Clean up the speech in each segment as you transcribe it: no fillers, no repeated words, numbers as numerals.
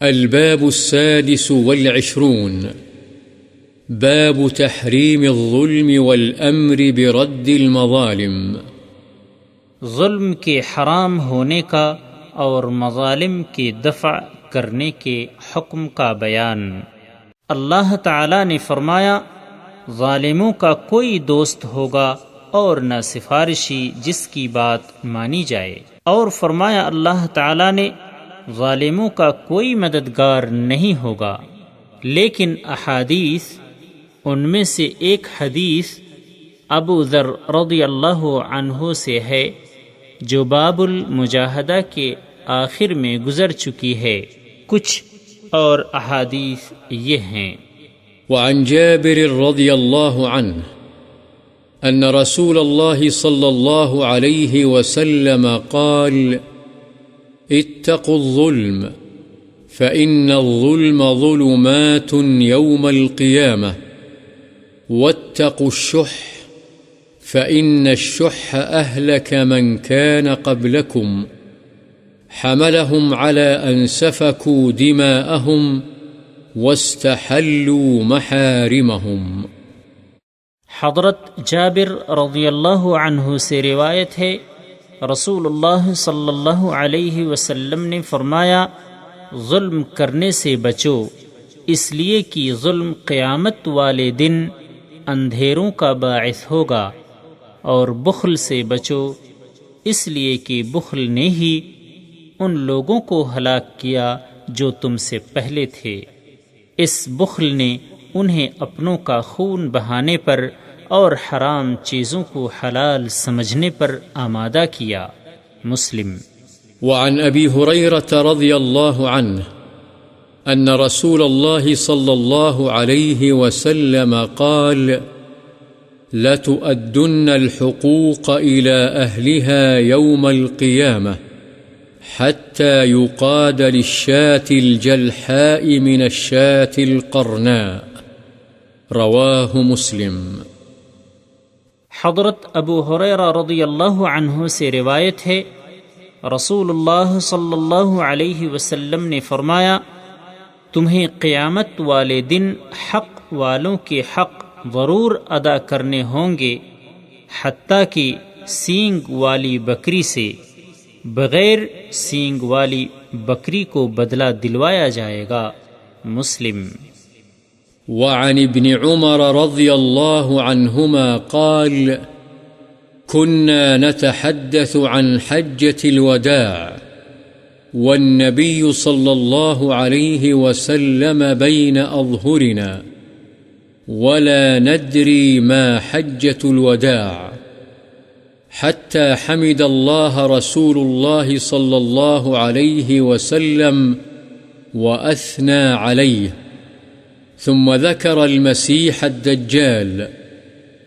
الباب 26 باب تحریم الظلم والأمر برد المظالم. ظلم کے حرام ہونے کا اور مظالم کے دفع کرنے کے حکم کا بیان۔ اللہ تعالی نے فرمایا ظالموں کا کوئی دوست ہوگا اور نہ سفارشی جس کی بات مانی جائے، اور فرمایا اللہ تعالی نے ظالموں کا کوئی مددگار نہیں ہوگا۔ لیکن احادیث، ان میں سے ایک حدیث ابو ذر رضی اللہ عنہ سے ہے جو باب المجاہدہ کے آخر میں گزر چکی ہے۔ کچھ اور احادیث یہ ہیں۔ وعن جابر رضی اللہ عنہ ان رسول اللہ صلی اللہ علیہ وسلم قال اتقوا الظلم فإن الظلم ظلمات يوم القيامة واتقوا الشح فإن الشح أهلك من كان قبلكم حملهم على أن سفكوا دماءهم واستحلوا محارمهم۔ حضرت جابر رضی اللہ عنہ سے روایت ہے، رسول اللہ صلی اللہ علیہ وسلم نے فرمایا ظلم کرنے سے بچو، اس لیے کہ ظلم قیامت والے دن اندھیروں کا باعث ہوگا، اور بخل سے بچو، اس لیے کہ بخل نے ہی ان لوگوں کو ہلاک کیا جو تم سے پہلے تھے۔ اس بخل نے انہیں اپنوں کا خون بہانے پر اور حرام چیزوں کو حلال سمجھنے پر آمادہ کیا۔ مسلم۔ وعن ابی ہریرہ رضی اللہ عنہ ان رسول اللہ صلی اللہ علیہ وسلم قال لتؤدن الحقوق إلى أهلها يوم القيامة حتى يقاد للشاة الجلحاء من الشاة القرناء رواه مسلم۔ حضرت ابو ہریرہ رضی اللہ عنہ سے روایت ہے، رسول اللہ صلی اللہ علیہ وسلم نے فرمایا تمہیں قیامت والے دن حق والوں کے حق ضرور ادا کرنے ہوں گے، حتیٰ کہ سینگ والی بکری سے بغیر سینگ والی بکری کو بدلہ دلوایا جائے گا۔ مسلم۔ وعن ابن عمر رضی اللہ عنہما قال كنا نتحدث عن حجة الوداع والنبي صلى الله عليه وسلم بين أظهرنا ولا ندري ما حجة الوداع حتى حمد الله رسول الله صلى الله عليه وسلم وأثنى عليه ثم ذكر المسيح الدجال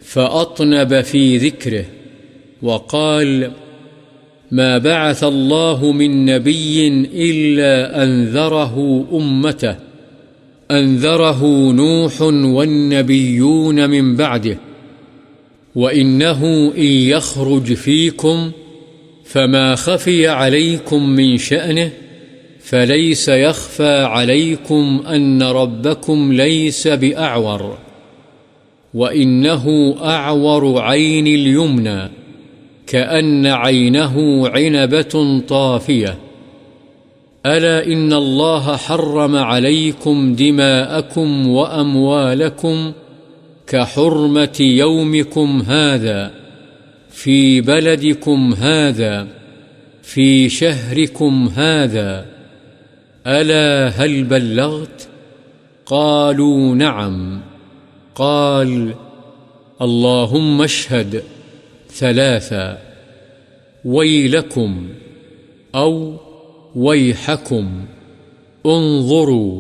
فأطنب في ذكره وقال ما بعث الله من نبي إلا أنذره أمته أنذره نوح والنبيون من بعده وإنه إن يخرج فيكم فما خفي عليكم من شأنه فليس يخفى عليكم أن ربكم ليس بأعور وإنه أعور عين اليمنى كأن عينه عنبة طافية ألا إن الله حرم عليكم دماءكم وأموالكم كحرمة يومكم هذا في بلدكم هذا في شهركم هذا ألا هل بلغت؟ قالوا نعم. قال اللهم اشهد ثلاثا ويلكم أو ويحكم انظروا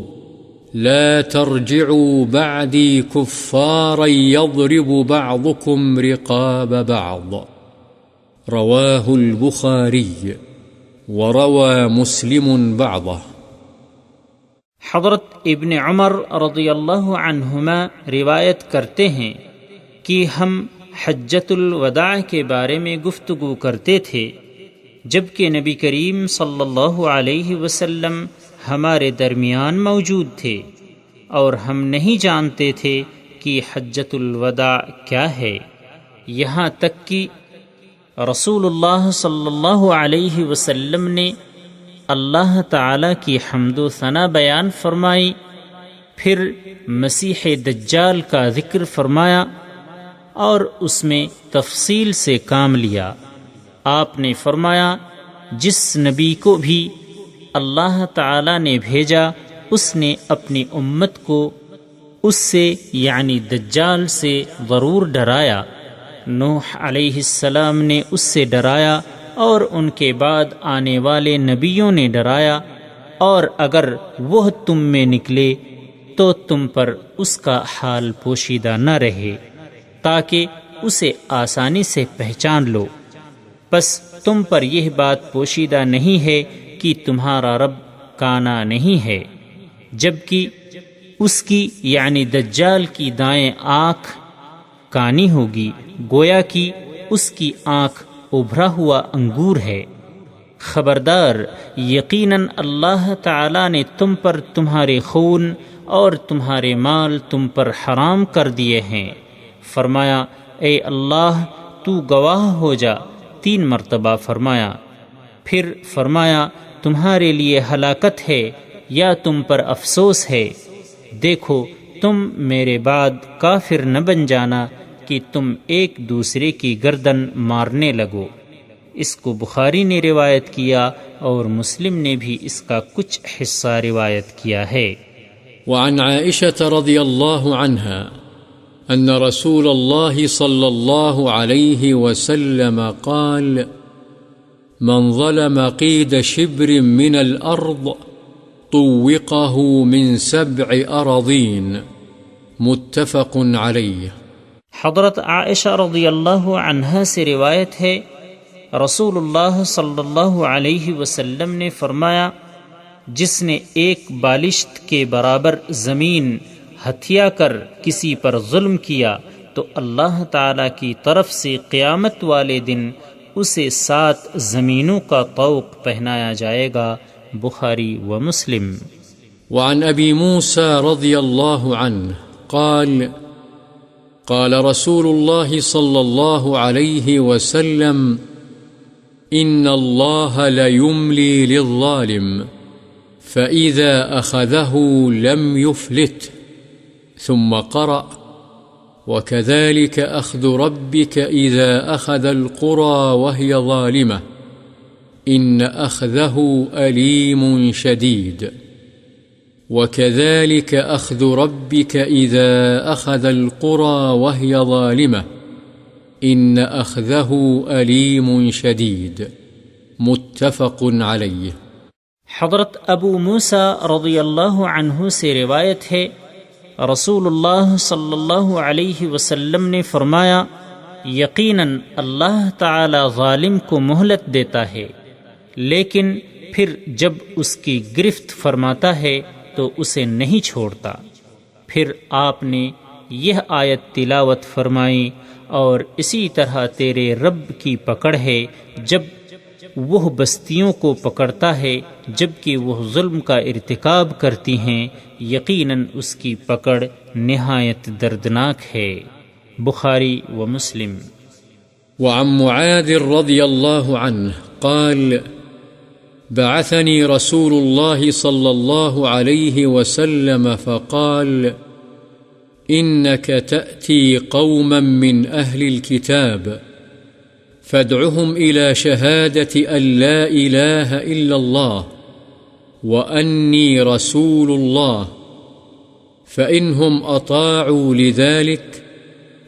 لا ترجعوا بعدي كفارا يضرب بعضكم رقاب بعض رواه البخاري وروى مسلم بعضه۔ حضرت ابن عمر رضی اللہ عنہما روایت کرتے ہیں کہ ہم حجۃ الوداع کے بارے میں گفتگو کرتے تھے جبکہ نبی کریم صلی اللہ علیہ وسلم ہمارے درمیان موجود تھے اور ہم نہیں جانتے تھے کہ حجۃ الوداع کیا ہے، یہاں تک کہ رسول اللہ صلی اللہ علیہ وسلم نے اللہ تعالی کی حمد و ثنا بیان فرمائی، پھر مسیح دجال کا ذکر فرمایا اور اس میں تفصیل سے کام لیا۔ آپ نے فرمایا جس نبی کو بھی اللہ تعالی نے بھیجا اس نے اپنی امت کو اس سے یعنی دجال سے ضرور ڈرایا۔ نوح علیہ السلام نے اس سے ڈرایا اور ان کے بعد آنے والے نبیوں نے ڈرایا، اور اگر وہ تم میں نکلے تو تم پر اس کا حال پوشیدہ نہ رہے تاکہ اسے آسانی سے پہچان لو۔ بس تم پر یہ بات پوشیدہ نہیں ہے کہ تمہارا رب کانا نہیں ہے، جبکہ اس کی یعنی دجال کی دائیں آنکھ کانی ہوگی، گویا کہ اس کی آنکھ ابھرا ہوا انگور ہے۔ خبردار، یقیناً اللہ تعالی نے تم پر تمہارے خون اور تمہارے مال تم پر حرام کر دیے ہیں۔ فرمایا اے اللہ تو گواہ ہو جا، 3 مرتبہ فرمایا، پھر فرمایا تمہارے لیے ہلاکت ہے یا تم پر افسوس ہے، دیکھو تم میرے بعد کافر نہ بن جانا کہ تم ایک دوسرے کی گردن مارنے لگو۔ اس کو بخاری نے روایت کیا اور مسلم نے بھی اس کا کچھ حصہ روایت کیا ہے۔ وعن عائشة رضی اللہ عنہا أن رسول الله صلى الله عليه وسلم قال من ظلم قيد شبر من الأرض طوقه من 7 أراضين متفق عليه۔ حضرت عائشہ رضی اللہ عنہا سے روایت ہے، رسول اللہ صلی اللہ علیہ وسلم نے فرمایا جس نے ایک بالشت کے برابر زمین ہتھیا کر کسی پر ظلم کیا تو اللہ تعالی کی طرف سے قیامت والے دن اسے 7 زمینوں کا طوق پہنایا جائے گا۔ بخاری و مسلم۔ وعن ابی موسیٰ رضی اللہ عنہ قال قال رسول الله صلى الله عليه وسلم إن الله ليملي للظالم فإذا أخذه لم يفلت، ثم قرأ وكذلك أخذ ربك إذا أخذ القرى وهي ظالمة إن أخذه أليم شديد، وكذلك أخذ ربك إذا أخذ القرى وهي ظالمة إن أخذه أليم شديد، متفق عليه۔ حضرت ابو موسیٰ رضی اللہ عنہ سے روایت ہے، رسول اللہ صلی اللہ علیہ وسلم نے فرمایا یقیناً اللہ تعالی ظالم کو مہلت دیتا ہے، لیکن پھر جب اس کی گرفت فرماتا ہے تو اسے نہیں چھوڑتا۔ پھر آپ نے یہ آیت تلاوت فرمائی، اور اسی طرح تیرے رب کی پکڑ ہے جب وہ بستیوں کو پکڑتا ہے جبکہ وہ ظلم کا ارتکاب کرتی ہیں، یقیناً اس کی پکڑ نہایت دردناک ہے۔ بخاری و مسلم۔ وعن معاذ رضی اللہ عنہ قال بعثني رسول الله صلى الله عليه وسلم فقال إنك تأتي قوما من أهل الكتاب فادعهم إلى شهادة أن لا إله إلا الله وأني رسول الله، فإنهم أطاعوا لذلك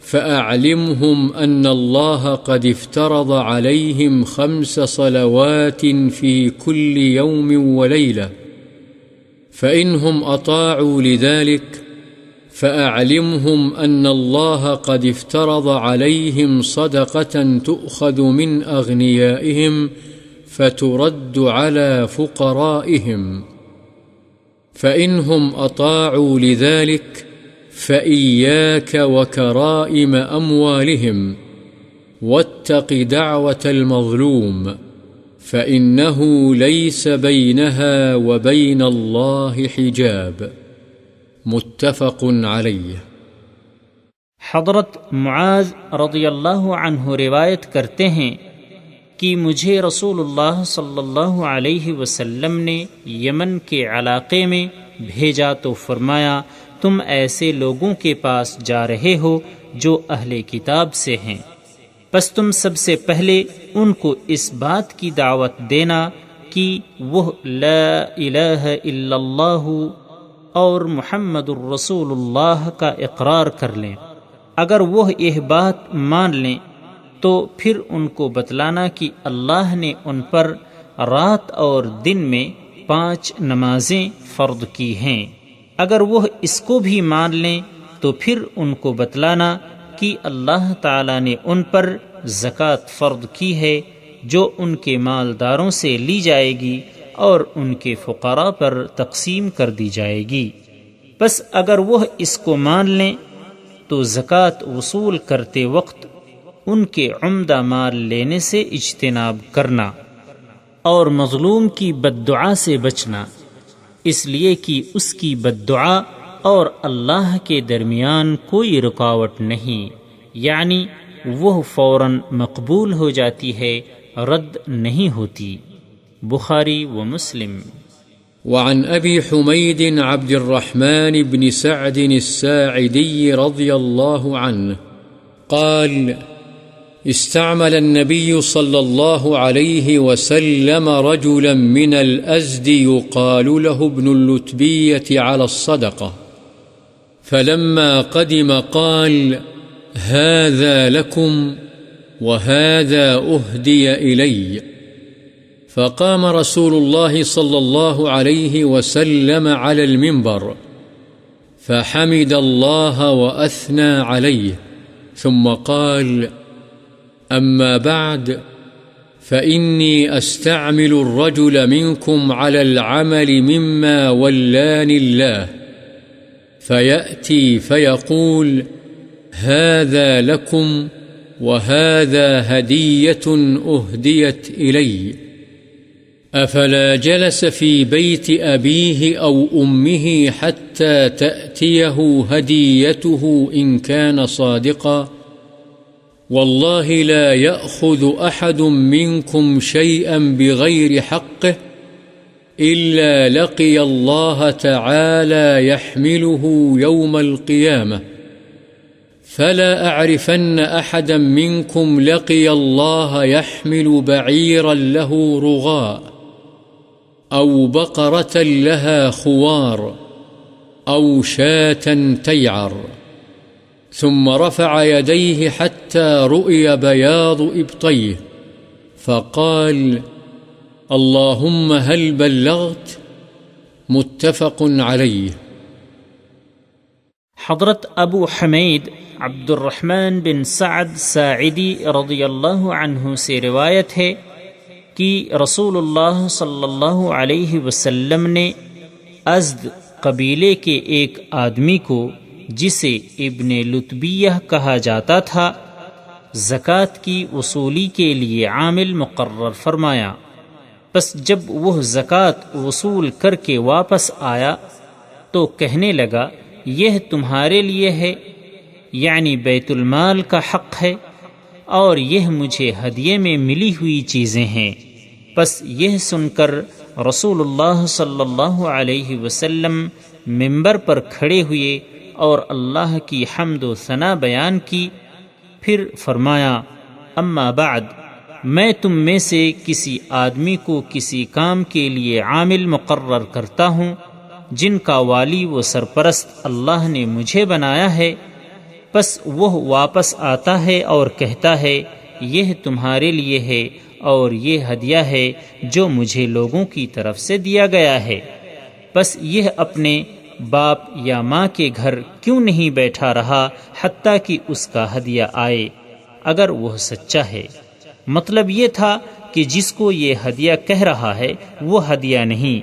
فأعلمهم أن الله قد افترض عليهم 5 صلوات في كل يوم وليلة، فإنهم أطاعوا لذلك فأعلمهم أن الله قد افترض عليهم صدقة تؤخذ من أغنيائهم فترد على فقرائهم، فإنهم أطاعوا لذلك فإياك وكرائم أموالهم واتق دعوة المظلوم فإنه ليس بينها وبين الله حجاب متفق عليه۔ حضرت معاذ رضی اللہ عنہ روایت کرتے ہیں کہ مجھے رسول اللہ صلی اللہ علیہ وسلم نے یمن کے علاقے میں بھیجا تو فرمایا تم ایسے لوگوں کے پاس جا رہے ہو جو اہل کتاب سے ہیں، پس تم سب سے پہلے ان کو اس بات کی دعوت دینا کہ وہ لا الہ الا اللہ اور محمد الرسول اللہ کا اقرار کر لیں۔ اگر وہ یہ بات مان لیں تو پھر ان کو بتلانا کہ اللہ نے ان پر رات اور دن میں 5 نمازیں فرض کی ہیں۔ اگر وہ اس کو بھی مان لیں تو پھر ان کو بتلانا کہ اللہ تعالیٰ نے ان پر زکوٰۃ فرض کی ہے جو ان کے مالداروں سے لی جائے گی اور ان کے فقراء پر تقسیم کر دی جائے گی۔ بس اگر وہ اس کو مان لیں تو زکوٰۃ وصول کرتے وقت ان کے عمدہ مال لینے سے اجتناب کرنا اور مظلوم کی بددعا سے بچنا، اس لیے کہ اس کی بددعا اور اللہ کے درمیان کوئی رکاوٹ نہیں، یعنی وہ فوراً مقبول ہو جاتی ہے، رد نہیں ہوتی۔ بخاری و مسلم۔ وعن أبي حميد عبد الرحمن بن سعد الساعدي رضي الله عنه قال استعمل النبي صلى الله عليه وسلم رجلا من الأزد يقال له ابن اللتبية على الصدقة، فلما قدم قال هذا لكم وهذا أهدي إلي، فقام رسول الله صلى الله عليه وسلم على المنبر فحمد الله وأثنى عليه ثم قال أما بعد فإني أستعمل الرجل منكم على العمل مما ولاني الله، فيأتي فيقول هذا لكم وهذا هدية أهديت إلي، أفلا جلس في بيت أبيه أو أمه حتى تأتيه هديته إن كان صادقا؟ والله لا يأخذ أحد منكم شيئا بغير حقه إلا لقي الله تعالى يحمله يوم القيامة، فلا أعرفن أحدا منكم لقي الله يحمل بعيرا له رغاء أو بقرة لها خوار أو شاة تيعر، ثم رفع يديه حتى رؤي بياض إبطيه فقال اللهم هل بلغت؟ متفق عليه۔ حضرت ابو حمید عبد الرحمن بن سعد ساعدی رضی اللہ عنہ سے روایت ہے کہ رسول اللہ صلی اللہ علیہ وسلم نے ازد قبیلے کے ایک آدمی کو جسے ابن لتبیہ کہا جاتا تھا زکوٰۃ کی وصولی کے لیے عامل مقرر فرمایا۔ پس جب وہ زکوٰۃ وصول کر کے واپس آیا تو کہنے لگا یہ تمہارے لیے ہے، یعنی بیت المال کا حق ہے، اور یہ مجھے ہدیے میں ملی ہوئی چیزیں ہیں۔ پس یہ سن کر رسول اللہ صلی اللہ علیہ وسلم منبر پر کھڑے ہوئے اور اللہ کی حمد و ثنا بیان کی، پھر فرمایا اما بعد، میں تم میں سے کسی آدمی کو کسی کام کے لیے عامل مقرر کرتا ہوں جن کا والی و سرپرست اللہ نے مجھے بنایا ہے، پس وہ واپس آتا ہے اور کہتا ہے یہ تمہارے لیے ہے اور یہ ہدیہ ہے جو مجھے لوگوں کی طرف سے دیا گیا ہے، پس یہ اپنے باپ یا ماں کے گھر کیوں نہیں بیٹھا رہا حتیٰ کہ اس کا ہدیہ آئے اگر وہ سچا ہے۔ مطلب یہ تھا کہ جس کو یہ ہدیہ کہہ رہا ہے وہ ہدیہ نہیں،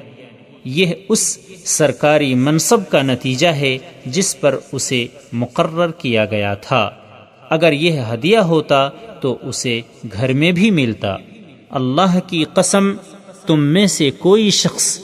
یہ اس سرکاری منصب کا نتیجہ ہے جس پر اسے مقرر کیا گیا تھا، اگر یہ ہدیہ ہوتا تو اسے گھر میں بھی ملتا۔ اللہ کی قسم تم میں سے کوئی شخص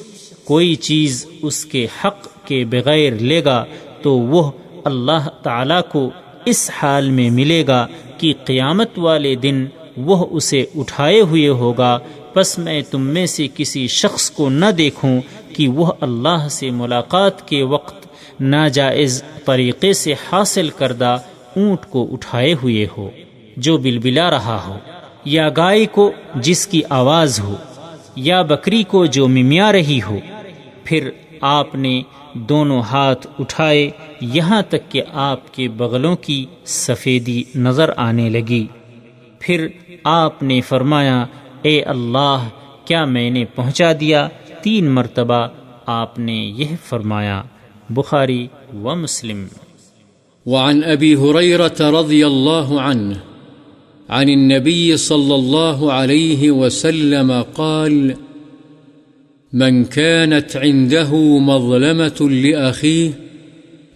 کوئی چیز اس کے حق کے بغیر لے گا تو وہ اللہ تعالیٰ کو اس حال میں ملے گا کہ قیامت والے دن وہ اسے اٹھائے ہوئے ہوگا، پس میں تم میں سے کسی شخص کو نہ دیکھوں کہ وہ اللہ سے ملاقات کے وقت ناجائز طریقے سے حاصل کردہ اونٹ کو اٹھائے ہوئے ہو جو بلبلا رہا ہو، یا گائے کو جس کی آواز ہو، یا بکری کو جو ممیا رہی ہو۔ پھر آپ نے دونوں ہاتھ اٹھائے یہاں تک کہ آپ کے بغلوں کی سفیدی نظر آنے لگی۔ پھر آپ نے فرمایا، اے اللہ، کیا میں نے پہنچا دیا؟ 3 مرتبہ آپ نے یہ فرمایا۔ بخاری و مسلم۔ وعن أبي هريرة رضي الله عنه عن النبي صلى الله عليه وسلم قال: من كانت عنده مظلمة لأخيه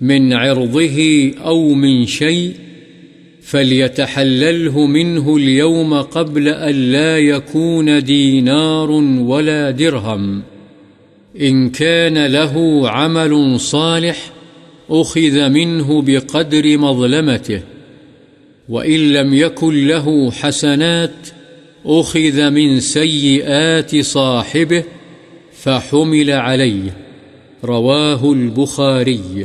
من عرضه أو من شيء فليتحلله منه اليوم قبل أن لا يكون دينار ولا درهم. إن كان له عمل صالح أخذ منه بقدر مظلمته، وإن لم يكن له حسنات أخذ من سيئات صاحبه فحمل عليه. رواه البخاري۔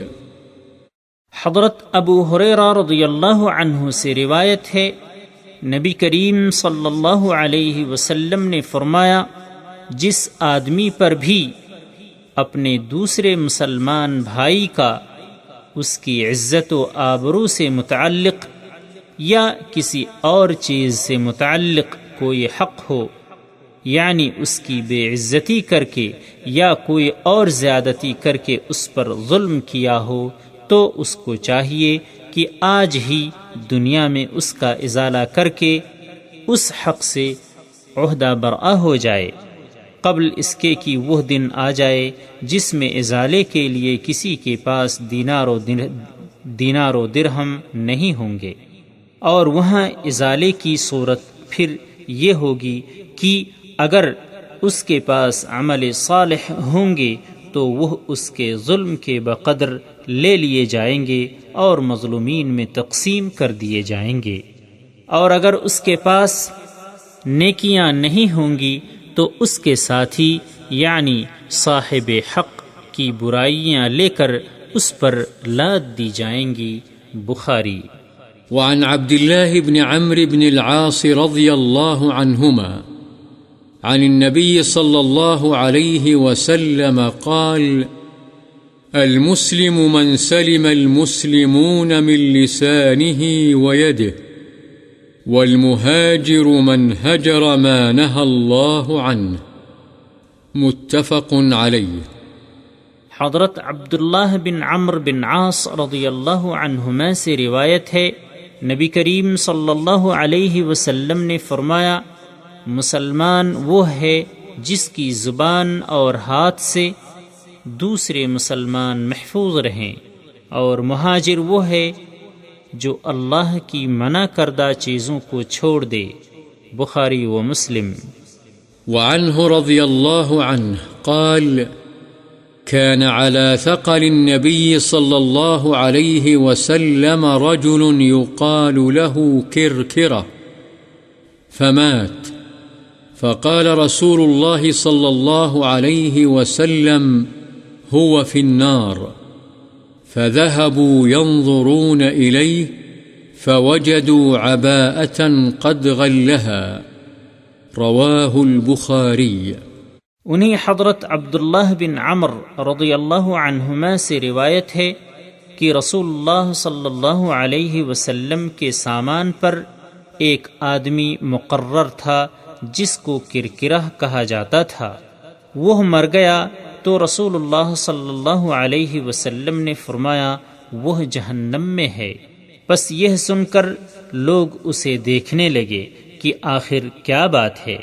حضرت ابو ہریرہ رضی اللہ عنہ سے روایت ہے، نبی کریم صلی اللہ علیہ وسلم نے فرمایا، جس آدمی پر بھی اپنے دوسرے مسلمان بھائی کا اس کی عزت و آبرو سے متعلق یا کسی اور چیز سے متعلق کوئی حق ہو، یعنی اس کی بے عزتی کر کے یا کوئی اور زیادتی کر کے اس پر ظلم کیا ہو، تو اس کو چاہیے کہ آج ہی دنیا میں اس کا ازالہ کر کے اس حق سے عہدہ برآ ہو جائے، قبل اس کے کہ وہ دن آ جائے جس میں ازالے کے لیے کسی کے پاس دینار و درہم نہیں ہوں گے۔ اور وہاں ازالے کی صورت پھر یہ ہوگی کہ اگر اس کے پاس عمل صالح ہوں گے تو وہ اس کے ظلم کے بقدر لے لیے جائیں گے اور مظلومین میں تقسیم کر دیے جائیں گے، اور اگر اس کے پاس نیکیاں نہیں ہوں گی تو اس کے ساتھی یعنی صاحب حق کی برائیاں لے کر اس پر لاد دی جائیں گی۔ بخاری۔ وعن عبد الله بن عمرو بن العاص رضي الله عنهما عن النبي صلى الله عليه وسلم قال: المسلم من سلم المسلمون من لسانه ويده، والمهاجر من هجر ما نهى الله عنه. متفق عليه۔ حضرت عبداللہ بن عمرو بن عاص رضی اللہ عنہما سے روایت ہے، نبی کریم صلی اللہ علیہ وسلم نے فرمایا، مسلمان وہ ہے جس کی زبان اور ہاتھ سے دوسرے مسلمان محفوظ رہیں، اور مہاجر وہ ہے جو اللہ کی منع کردہ چیزوں کو چھوڑ دے۔ بخاری و مسلم۔ وعنه رضي الله عنه قال: كان على ثقل النبي صلى الله عليه وسلم رجل يقال له كركرة فمات، فقال رسول الله صلى الله عليه وسلم: هو في النار. فذهبوا ينظرون إليه فوجدوا عباءة قد غلها. رواه البخاري۔ انہیں حضرت عبداللہ بن عمر رضی اللہ عنہما سے روایت ہے کہ رسول اللہ صلی اللہ علیہ وسلم کے سامان پر ایک آدمی مقرر تھا جس کو کرکرہ کہا جاتا تھا، وہ مر گیا تو رسول اللہ صلی اللہ علیہ وسلم نے فرمایا وہ جہنم میں ہے۔ پس یہ سن کر لوگ اسے دیکھنے لگے کہ آخر کیا بات ہے۔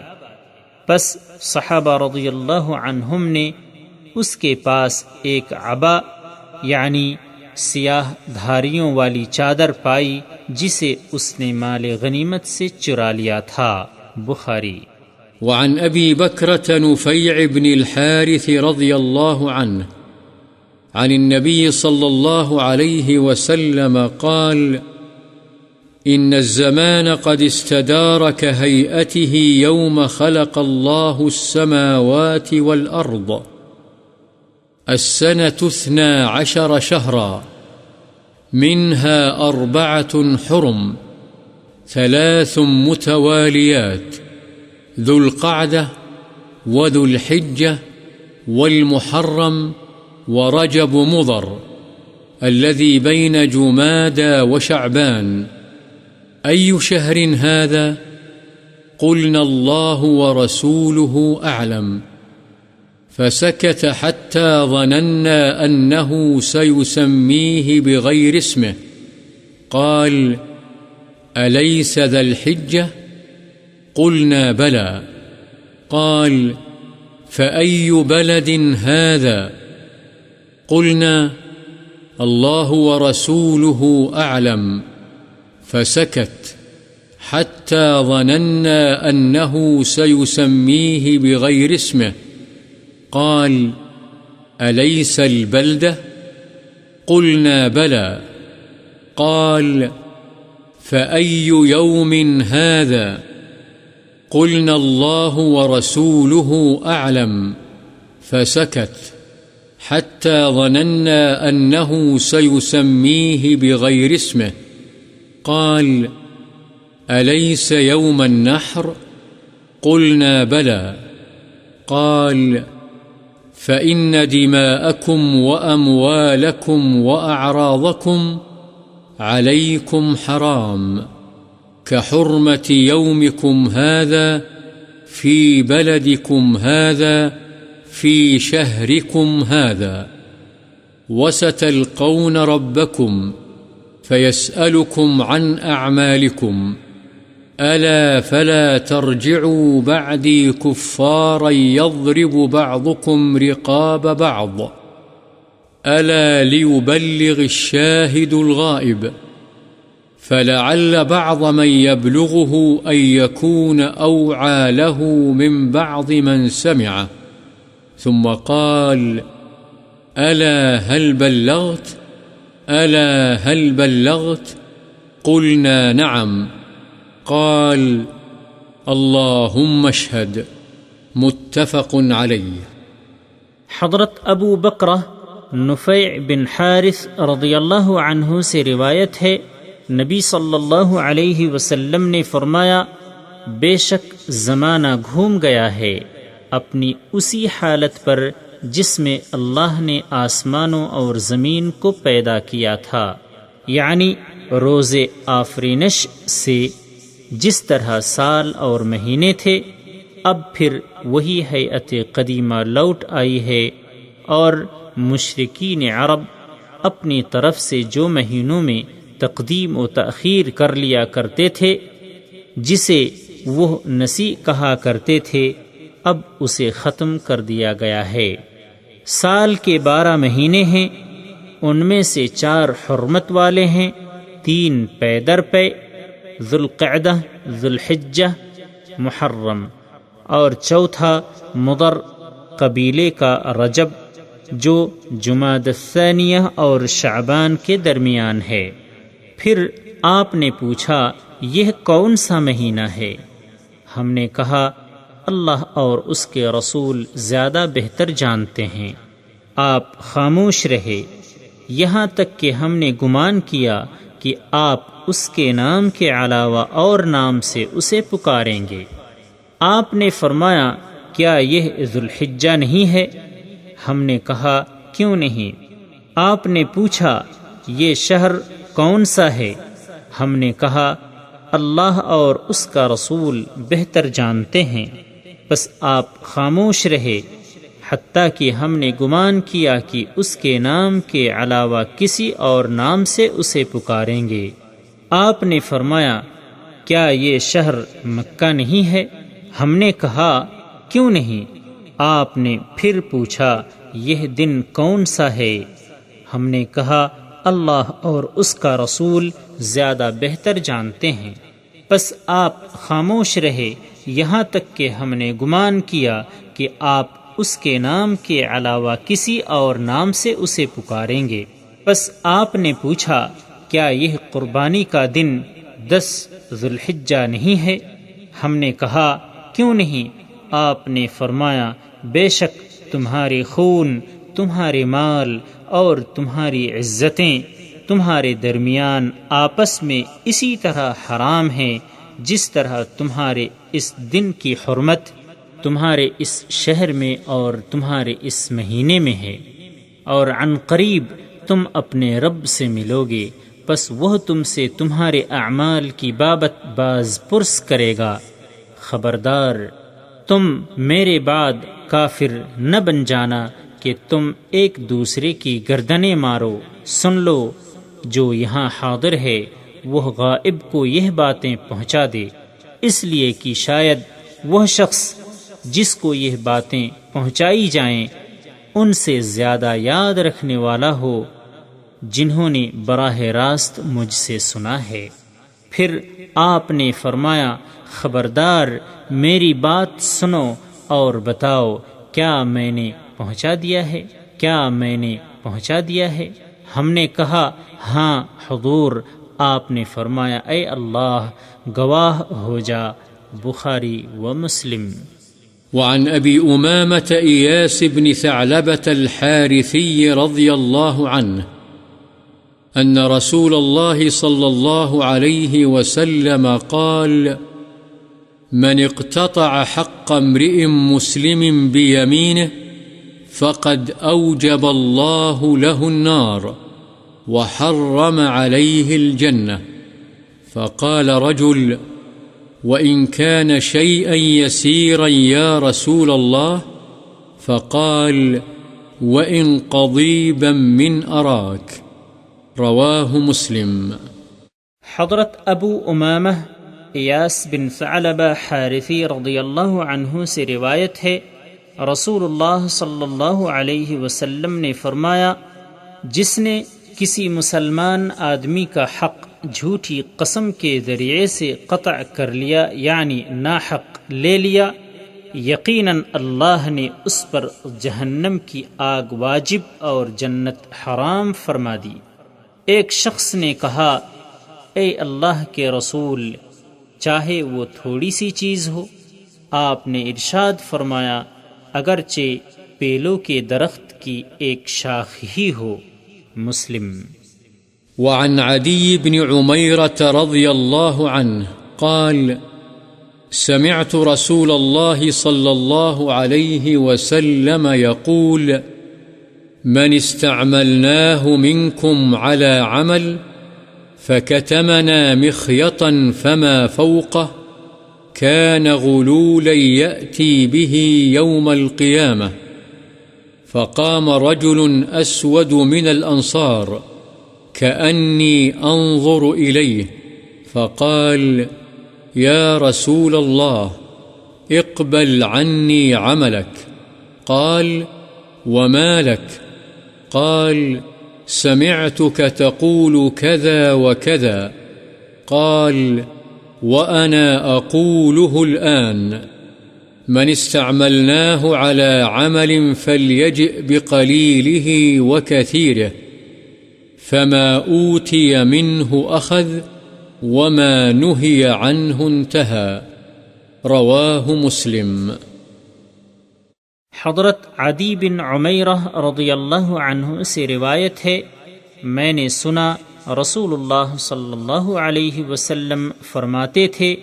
پس صحابہ رضی اللہ عنہم نے اس کے پاس ایک عبا یعنی سیاہ دھاریوں والی چادر پائی جسے اس نے مال غنیمت سے چرا لیا تھا۔ بخاری۔ وعن أبي بكرة نفيع بن الحارث رضي الله عنه عن النبي صلى الله عليه وسلم قال: إن الزمان قد استدار كهيئته يوم خلق الله السماوات والأرض. السنة 12 شهرا، منها 4 حرم، 3 متواليات: ذو القعدة وذو الحجة والمحرم ورجب مضر، الذي بين جمادى وشعبان. أي شهر هذا؟ قلنا: الله ورسوله أعلم. فسكت حتى ظننا أنه سيسميه بغير اسمه. قال: أليس ذا الحجة؟ قلنا: بلى. قال: فأي بلد هذا؟ قلنا: الله ورسوله أعلم. فسكت حتى ظننا أنه سيسميه بغير اسمه. قال: أليس البلدة؟ قلنا: بلى. قال: فأي يوم هذا؟ قلنا: الله ورسوله أعلم. فسكت حتى ظننا أنه سيسميه بغير اسمه. قال: أليس يوم النحر؟ قلنا: بلى. قال: فإن دماءكم وأموالكم وأعراضكم عليكم حرام، كحرمة يومكم هذا في بلدكم هذا في شهركم هذا. وستلقون ربكم فيسألكم عن أعمالكم. ألا فلا ترجعوا بعدي كفارا يضرب بعضكم رقاب بعض. ألا ليبلغ الشاهد الغائب. فلعل بعض من يبلغه أن يكون أوعى له من بعض من سمعه. ثم قال: ألا هل بلغت؟ ألا هل بلغت؟ قلنا: نعم. قال: اللهم اشهد. متفق عليه۔ حضرت ابو بکرہ نفیع بن حارث رضی اللہ عنہ سے روایت ہے، نبی صلی اللہ علیہ وسلم نے فرمایا: بے شک زمانہ گھوم گیا ہے اپنی اسی حالت پر جس میں اللہ نے آسمانوں اور زمین کو پیدا کیا تھا، یعنی روز آفرینش سے جس طرح سال اور مہینے تھے، اب پھر وہی ہیئت قدیمہ لوٹ آئی ہے، اور مشرکین عرب اپنی طرف سے جو مہینوں میں تقدیم و تأخیر کر لیا کرتے تھے، جسے وہ نسی کہا کرتے تھے، اب اسے ختم کر دیا گیا ہے۔ سال کے 12 مہینے ہیں، ان میں سے 4 حرمت والے ہیں، 3 پے در پے، ذو القعدہ، ذو الحجہ، محرم، اور چوتھا مضر قبیلے کا رجب جو جمادی الثانیہ اور شعبان کے درمیان ہے۔ پھر آپ نے پوچھا، یہ کون سا مہینہ ہے؟ ہم نے کہا، اللہ اور اس کے رسول زیادہ بہتر جانتے ہیں۔ آپ خاموش رہے یہاں تک کہ ہم نے گمان کیا کہ آپ اس کے نام کے علاوہ اور نام سے اسے پکاریں گے۔ آپ نے فرمایا، کیا یہ ذو الحجہ نہیں ہے؟ ہم نے کہا، کیوں نہیں؟ آپ نے پوچھا، یہ شہر کون سا ہے؟ ہم نے کہا، اللہ اور اس کا رسول بہتر جانتے ہیں۔ بس آپ خاموش رہے حتیٰ کہ ہم نے گمان کیا کہ اس کے نام کے علاوہ کسی اور نام سے اسے پکاریں گے۔ آپ نے فرمایا، کیا یہ شہر مکہ نہیں ہے؟ ہم نے کہا، کیوں نہیں؟ آپ نے پھر پوچھا، یہ دن کون سا ہے؟ ہم نے کہا، اللہ اور اس کا رسول زیادہ بہتر جانتے ہیں۔ پس آپ خاموش رہے یہاں تک کہ ہم نے گمان کیا کہ آپ اس کے نام کے علاوہ کسی اور نام سے اسے پکاریں گے۔ پس آپ نے پوچھا کیا یہ قربانی کا دن 10 ذوالحجہ نہیں ہے؟ ہم نے کہا کیوں نہیں؟ آپ نے فرمایا بے شک تمہارے خون، تمہارے مال اور تمہاری عزتیں تمہارے درمیان آپس میں اسی طرح حرام ہیں جس طرح تمہارے اس دن کی حرمت تمہارے اس شہر میں اور تمہارے اس مہینے میں ہے، اور عن قریب تم اپنے رب سے ملو گے، پس وہ تم سے تمہارے اعمال کی بابت باز پرس کرے گا۔ خبردار تم میرے بعد کافر نہ بن جانا کہ تم ایک دوسرے کی گردنیں مارو۔ سن لو جو یہاں حاضر ہے وہ غائب کو یہ باتیں پہنچا دے، اس لیے کہ شاید وہ شخص جس کو یہ باتیں پہنچائی جائیں ان سے زیادہ یاد رکھنے والا ہو جنہوں نے براہ راست مجھ سے سنا ہے۔ پھر آپ نے فرمایا خبردار میری بات سنو اور بتاؤ کیا میں نے پہنچا دیا ہے؟ کیا میں نے پہنچا دیا ہے؟ ہم نے کہا ہاں حضور۔ آپ نے فرمایا اے اللہ گواہ ہو جا۔ بخاری و مسلم۔ وعن أبي أمامة إياس بن ثعلبة الحارثي رضي الله عنه أن رسول الله صلى الله عليه وسلم قال: من اقتطع حق امرئ مسلم بيمينه فقد أوجب الله له النار وحرم عليه الجنة. فقال رجل: وإن كان شيئا يسيرا يا رسول الله؟ فقال: وإن قضيبا من أراك. رواه مسلم۔ حضرت ابو امامہ ایاس بن ثعلبہ حارثی رضی اللہ عنہ سے روایت ہے، رسول اللہ صلی اللہ علیہ وسلم نے فرمایا جس نے کسی مسلمان آدمی کا حق جھوٹی قسم کے ذریعے سے قطع کر لیا یعنی ناحق لے لیا، یقیناً اللہ نے اس پر جہنم کی آگ واجب اور جنت حرام فرما دی۔ ایک شخص نے کہا اے اللہ کے رسول، چاہے وہ تھوڑی سی چیز ہو؟ آپ نے ارشاد فرمایا اگرچہ پیلوں کے درخت کی ایک شاخ ہی ہو۔ مسلم۔ وعن عدي بن عميرة رضي الله عنه قال: سمعت رسول الله صلى الله عليه وسلم يقول: من استعملناه منكم على عمل فكتمنا مخيطا فما فوقه كان غلولا يأتي به يوم القيامة. فقام رجل أسود من الأنصار كأني أنظر إليه فقال: يا رسول الله اقبل عني عملك. قال: وما لك؟ قال: سمعتك تقول كذا وكذا. قال: وأنا أقوله الآن. من استعملناه على عمل فليجئ بقليله وكثيره فما أوتي منه أخذ وما نهي عنه انتهى. رواه مسلم۔ حضرت عدی بن عمیرہ رضی اللہ عنہ سے روایت ہے، میں نے سنا رسول اللہ صلی اللہ علیہ وسلم فرماتے تھے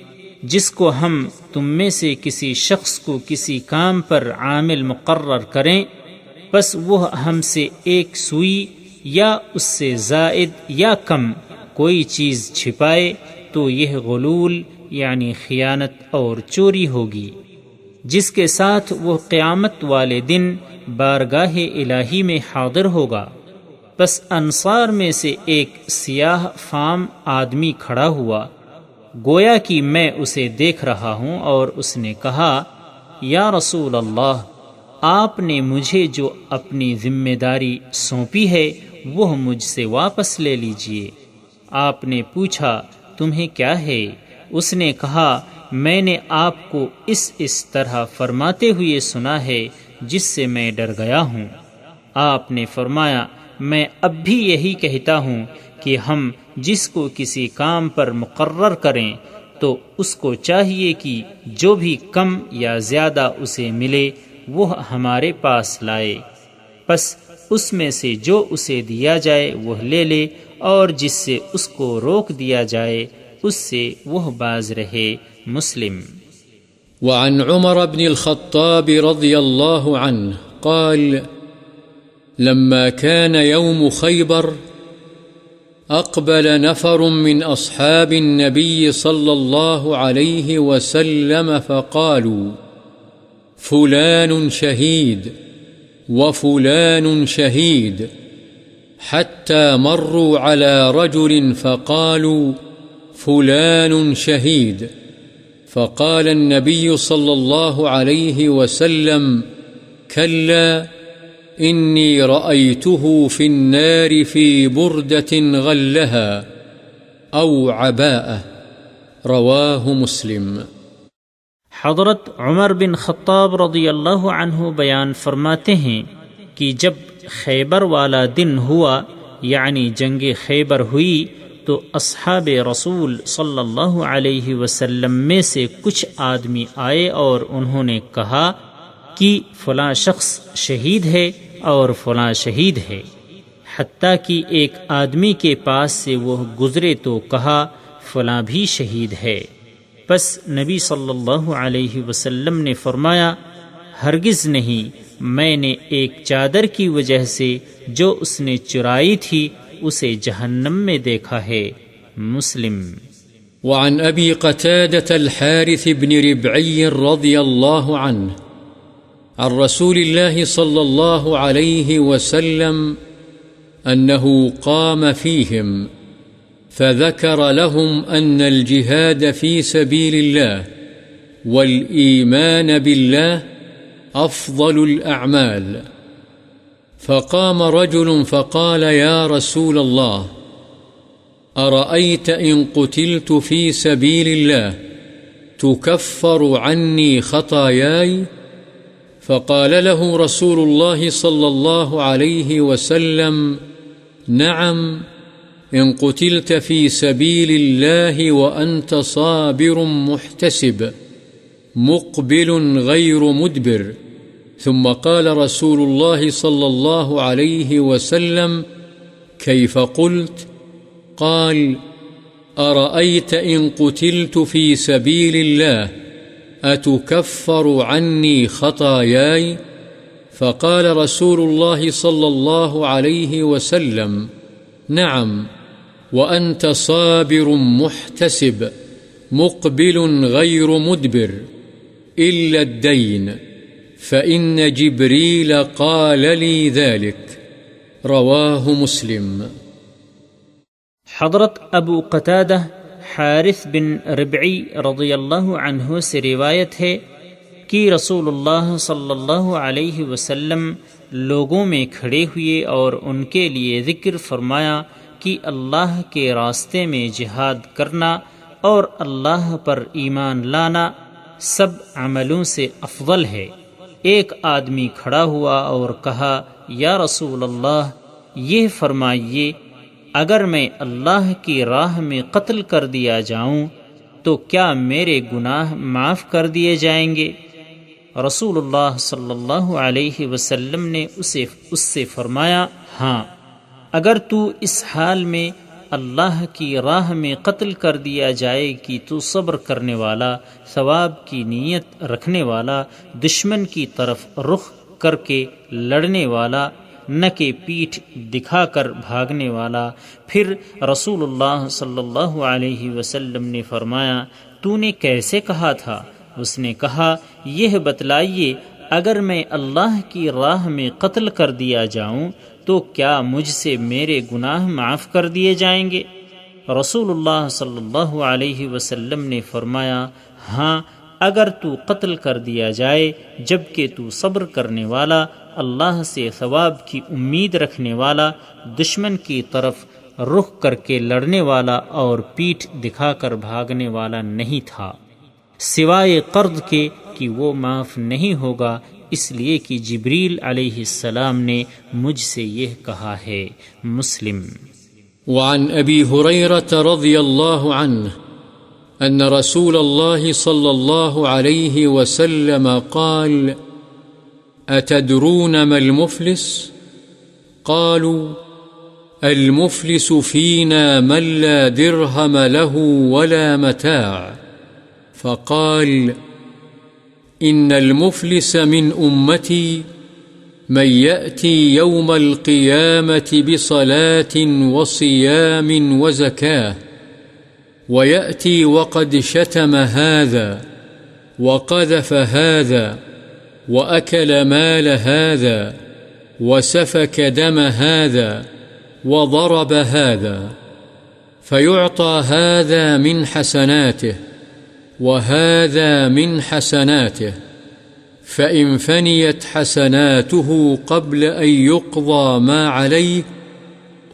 جس کو ہم تم میں سے کسی شخص کو کسی کام پر عامل مقرر کریں بس وہ ہم سے ایک سوئی یا اس سے زائد یا کم کوئی چیز چھپائے تو یہ غلول یعنی خیانت اور چوری ہوگی، جس کے ساتھ وہ قیامت والے دن بارگاہ الہی میں حاضر ہوگا۔ پس انصار میں سے ایک سیاہ فام آدمی کھڑا ہوا، گویا کہ میں اسے دیکھ رہا ہوں، اور اس نے کہا یا رسول اللہ، آپ نے مجھے جو اپنی ذمہ داری سونپی ہے وہ مجھ سے واپس لے لیجئے۔ آپ نے پوچھا تمہیں کیا ہے؟ اس نے کہا میں نے آپ کو اس طرح فرماتے ہوئے سنا ہے جس سے میں ڈر گیا ہوں۔ آپ نے فرمایا میں اب بھی یہی کہتا ہوں کہ ہم جس کو کسی کام پر مقرر کریں تو اس کو چاہیے کہ جو بھی کم یا زیادہ اسے ملے وہ ہمارے پاس لائے، پس اس میں سے جو اسے دیا جائے وہ لے لے، اور جس سے اس کو روک دیا جائے اس سے وہ باز رہے۔ مسلم۔ وعن عمر بن الخطاب رضي الله عنه قال لما كان يوم خيبر أقبل نفر من أصحاب النبي صلى الله عليه وسلم فقالوا فلان شهيد وفلان شهيد، حتى مروا على رجل فقالوا فلان شهيد، فقال النبي صلى الله عليه وسلم كلا إني رأيته في النار في بردة غلها أو عباءة، رواه مسلم۔ حضرت عمر بن خطاب رضی اللہ عنہ بیان فرماتے ہیں کہ جب خیبر والا دن ہوا یعنی جنگ خیبر ہوئی تو اصحاب رسول صلی اللہ علیہ وسلم میں سے کچھ آدمی آئے اور انہوں نے کہا کہ فلاں شخص شہید ہے اور فلاں شہید ہے، حتیٰ کہ ایک آدمی کے پاس سے وہ گزرے تو کہا فلاں بھی شہید ہے۔ پس نبی صلی اللہ علیہ وسلم نے فرمایا ہرگز نہیں، میں نے ایک چادر کی وجہ سے جو اس نے چرائی تھی اسے جہنم میں دیکھا ہے۔ مسلم۔ وعن أبي قتادة الحارث بن ربعي رضي الله عنه عن رسول الله صلى الله عليه وسلم أنه قام فيهم فذكر لهم أن الجهاد في سبيل الله والإيمان بالله أفضل الأعمال، فقام رجل فقال يا رسول الله أرأيت إن قتلت في سبيل الله تكفر عني خطاياي؟ فقال له رسول الله صلى الله عليه وسلم نعم إن قتلت في سبيل الله وأنت صابر محتسب مقبل غير مدبر، ثم قال رسول الله صلى الله عليه وسلم كيف قلت؟ قال أرأيت إن قتلت في سبيل الله أتكفر عني خطاياي؟ فقال رسول الله صلى الله عليه وسلم نعم وأنت صابر محتسب مقبل غير مدبر إلا الدين فإن جبريل قال لي ذلك، رواه مسلم۔ حضرت ابو قتادہ حارث بن ربعی رضی اللہ عنہ سے روایت ہے کہ رسول اللہ صلی اللہ علیہ وسلم لوگوں میں کھڑے ہوئے اور ان کے لیے ذکر فرمایا کہ اللہ کے راستے میں جہاد کرنا اور اللہ پر ایمان لانا سب عملوں سے افضل ہے۔ ایک آدمی کھڑا ہوا اور کہا یا رسول اللہ یہ فرمائیے اگر میں اللہ کی راہ میں قتل کر دیا جاؤں تو کیا میرے گناہ معاف کر دیے جائیں گے؟ رسول اللہ صلی اللہ علیہ وسلم نے اس سے فرمایا ہاں، اگر تو اس حال میں اللہ کی راہ میں قتل کر دیا جائے کہ تو صبر کرنے والا، ثواب کی نیت رکھنے والا، دشمن کی طرف رخ کر کے لڑنے والا، نہ کہ پیٹھ دکھا کر بھاگنے والا۔ پھر رسول اللہ صلی اللہ علیہ وسلم نے فرمایا تو نے کیسے کہا تھا؟ اس نے کہا یہ بتلائیے اگر میں اللہ کی راہ میں قتل کر دیا جاؤں تو کیا مجھ سے میرے گناہ معاف کر دیے جائیں گے؟ رسول اللہ صلی اللہ علیہ وسلم نے فرمایا ہاں، اگر تو قتل کر دیا جائے جبکہ تو صبر کرنے والا، اللہ سے ثواب کی امید رکھنے والا، دشمن کی طرف رخ کر کے لڑنے والا اور پیٹھ دکھا کر بھاگنے والا نہیں تھا، سوائے قرض کے کہ وہ معاف نہیں ہوگا، اس لیے کہ جبریل علیہ السلام نے مجھ سے یہ کہا ہے۔ مسلم۔ وعن أبي هريرة رضي الله عنه أن رسول الله صلى الله عليه وسلم قال: أتدرون ما المفلس؟ قالوا: المفلس فينا من لا درهم له ولا متاع. فقال: إن المفلس من أمتي من يأتي يوم القيامة بصلاة وصيام وزكاة، ويأتي وقد شتم هذا وقذف هذا وأكل مال هذا وسفك دم هذا وضرب هذا، فيعطى هذا من حسناته وهذا من حسناته، فإن فنيت حسناته قبل أن يقضى ما عليه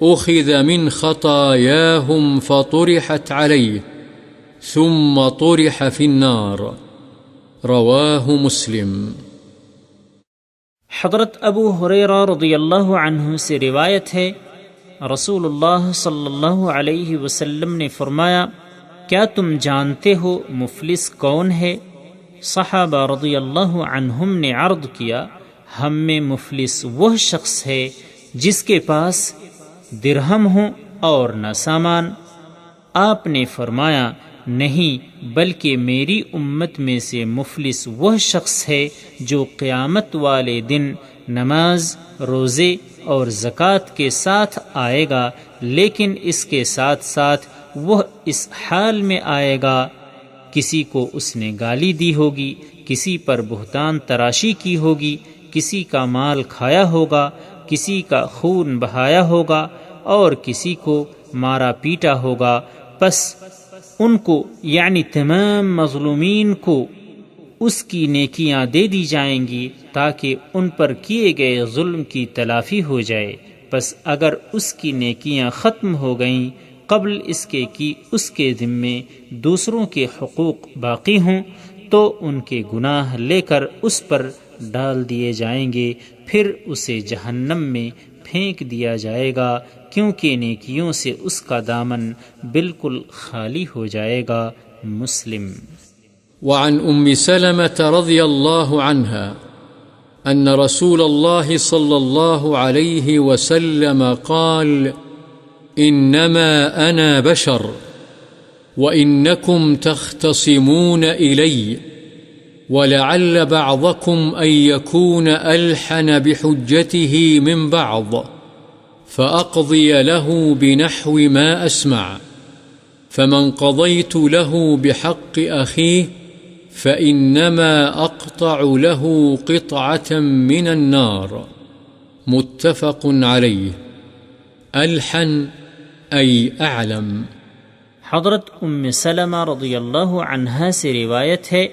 أخذ من خطاياهم فطرحت عليه ثم طرح في النار۔ رواه مسلم۔ حضرت ابو ہریرہ رضی اللہ عنہ سے روایت ہے، رسول اللہ صلی اللہ علیہ وسلم نے فرمایا، کیا تم جانتے ہو مفلس کون ہے؟ صحابہ رضی اللہ عنہم نے عرض کیا، ہم میں مفلس وہ شخص ہے جس کے پاس درہم ہوں اور نہ سامان۔ آپ نے فرمایا، نہیں، بلکہ میری امت میں سے مفلس وہ شخص ہے جو قیامت والے دن نماز، روزے اور زکوٰۃ کے ساتھ آئے گا، لیکن اس کے ساتھ ساتھ وہ اس حال میں آئے گا، کسی کو اس نے گالی دی ہوگی، کسی پر بہتان تراشی کی ہوگی، کسی کا مال کھایا ہوگا، کسی کا خون بہایا ہوگا اور کسی کو مارا پیٹا ہوگا، پس ان کو یعنی تمام مظلومین کو اس کی نیکیاں دے دی جائیں گی تاکہ ان پر کیے گئے ظلم کی تلافی ہو جائے۔ پس اگر اس کی نیکیاں ختم ہو گئیں قبل اس کے کہ اس کے ذمے دوسروں کے حقوق باقی ہوں تو ان کے گناہ لے کر اس پر ڈال دیے جائیں گے، پھر اسے جہنم میں پھینک دیا جائے گا، کیونکہ نیکیوں سے اس کا دامن بالکل خالی ہو جائے گا۔ مسلم۔ وعن سلمة رضي الله عنها أن رسول الله صلى الله عليه وسلم قال: إنما أنا بشر وإنكم تختصمون إلي، ولعل بعضكم أن يكون ألحن بحجته من بعض، فأقضي له بنحو ما أسمع، فمن قضيت له بحق أخيه فإنما أقطع له قطعة من النار۔ متفق عليه۔ ألحن أي أعلم۔ حضرت سلمہ رضی اللہ عنہا سے روایت ہے،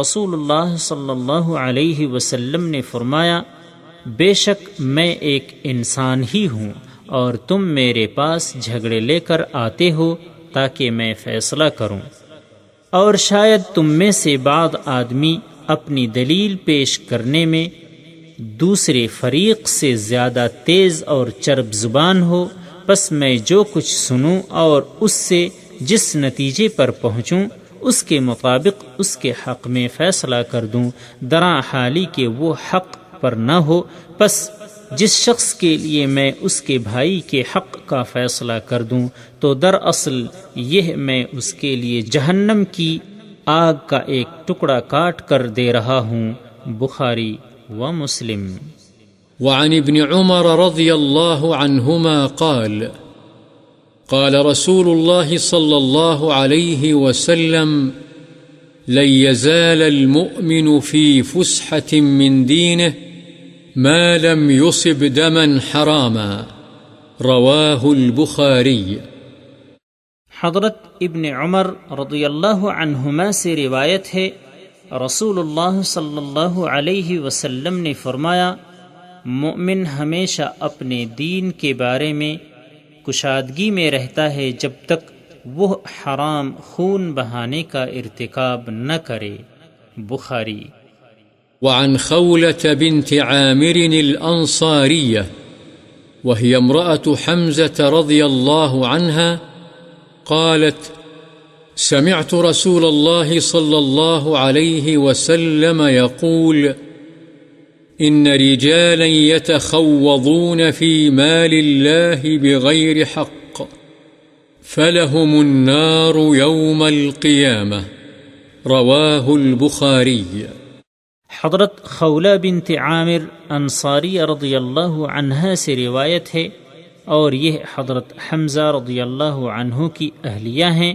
رسول اللہ صلی اللہ علیہ وسلم نے فرمایا، بے شک میں ایک انسان ہی ہوں اور تم میرے پاس جھگڑے لے کر آتے ہو تاکہ میں فیصلہ کروں، اور شاید تم میں سے بعض آدمی اپنی دلیل پیش کرنے میں دوسرے فریق سے زیادہ تیز اور چرب زبان ہو، پس میں جو کچھ سنوں اور اس سے جس نتیجے پر پہنچوں اس کے مطابق اس کے حق میں فیصلہ کر دوں، درا حالی کہ وہ حق پر نہ ہو، پس جس شخص کے لیے میں اس کے بھائی کے حق کا فیصلہ کر دوں تو دراصل یہ میں اس کے لیے جہنم کی آگ کا ایک ٹکڑا کاٹ کر دے رہا ہوں۔ بخاری و مسلم۔ وعن ابن عمر رضي الله عنهما قال: قال رسول الله صلى الله عليه وسلم: لن يزال المؤمن في فسحة من دينه ما لم يصب دما حراما۔ رواه البخاري۔ حضرت ابن عمر رضی اللہ عنہما سے روایت ہے، رسول اللہ صلی اللہ علیہ وسلم نے فرمایا، مومن ہمیشہ اپنے دین کے بارے میں کشادگی میں رہتا ہے جب تک وہ حرام خون بہانے کا ارتکاب نہ کرے۔ بخاری۔ وعن خولة بنت عامر الأنصارية وهي امرأة حمزة رضي الله عنها قالت: سمعت رسول الله صلى الله عليه وسلم يقول: إن رجالا يتخوضون في مال الله بغير حق فلهم النار يوم القيامة. رواه البخاري۔ حضرت خولہ بنت عامر انصاریہ رضی اللہ عنہا سے روایت ہے، اور یہ حضرت حمزہ رضی اللہ عنہ کی اہلیہ ہیں۔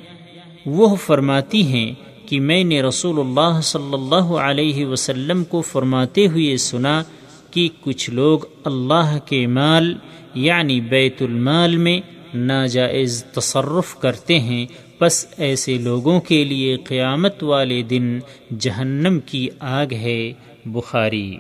وہ فرماتی ہیں کہ میں نے رسول اللہ صلی اللہ علیہ وسلم کو فرماتے ہوئے سنا کہ کچھ لوگ اللہ کے مال یعنی بیت المال میں ناجائز تصرف کرتے ہیں، پس ایسے لوگوں کے لیے قیامت والے دن جہنم کی آگ ہے۔ بخاری۔